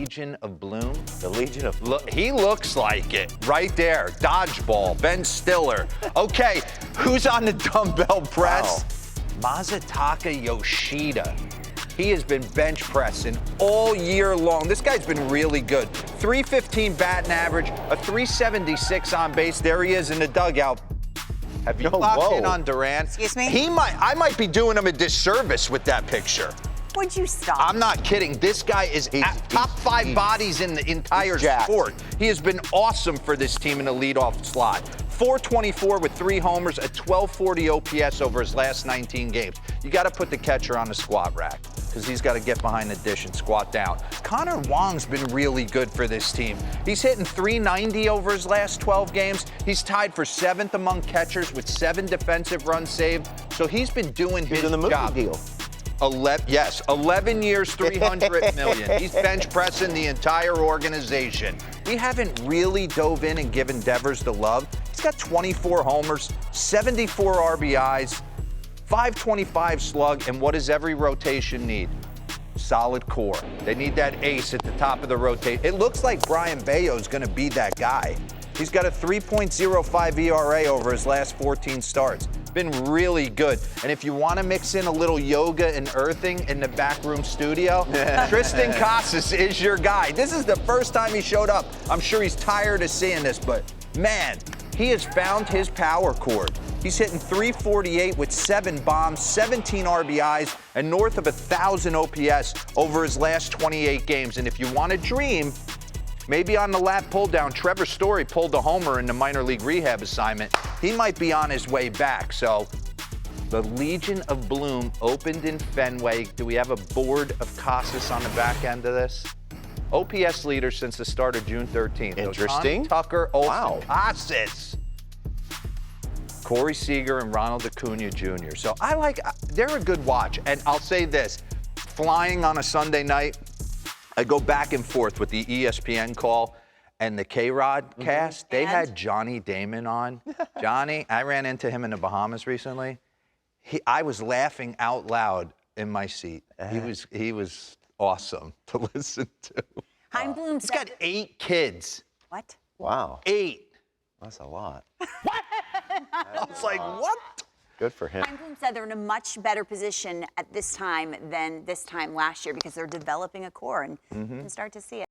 Legion of Bloom? The Legion of Look, he looks like it right there. Dodgeball, Ben Stiller. Okay, who's on the dumbbell press? Masataka Yoshida. He has been bench pressing all year long. This guy's been really good. 315 batting average, a 376 on base. There he is in the dugout. Have you locked in on Durant? Excuse me? I might be doing him a disservice with that picture. Would you stop? I'm not kidding. This guy is top five bodies in the entire sport. He has been awesome for this team in the leadoff slot. 424 with 3 homers, a 1240 OPS over his last 19 games. You got to put the catcher on the squat rack because he's got to get behind the dish and squat down. Connor Wong's been really good for this team. He's hitting 390 over his last 12 games. He's tied for 7th among catchers with 7 defensive runs saved. So he's been doing his job. Deal. 11 years, 300 million. He's bench pressing the entire organization. We haven't really dove in and given Devers the love. He's got 24 homers, 74 RBIs, 525 slug, and what does every rotation need? Solid core. They need that ace at the top of the rotation. It looks like Brian Bayo's going to be that guy. He's got a 3.05 ERA over his last 14 starts. Been really good. And if you want to mix in a little yoga and earthing in the backroom studio, Tristan Casas is your guy. This is the first time he showed up. I'm sure he's tired of seeing this, but man, he has found his power chord. He's hitting 348 with 7 bombs, 17 RBIs, and north of 1,000 OPS over his last 28 games. And if you want to dream, maybe on the lap pull down, Trevor Story pulled a homer in the minor league rehab assignment. He might be on his way back. So the Legion of Bloom opened in Fenway. Do we have a board of Casas on the back end of this? OPS leader since the start of June 13th. Interesting. So Tucker, Olsen, Casas, Corey Seager, and Ronald Acuna Jr. So they're a good watch. And I'll say this, flying on a Sunday night, I go back and forth with the ESPN call and the K-Rod cast. They had Johnny Damon on. Johnny, I ran into him in the Bahamas recently. I was laughing out loud in my seat. He was awesome to listen to. Bloom He's got 8 kids. What? Wow. 8. That's a lot. I was like, what? Good for him. Bloom said they're in a much better position at this time than this time last year because they're developing a core and you can start to see it.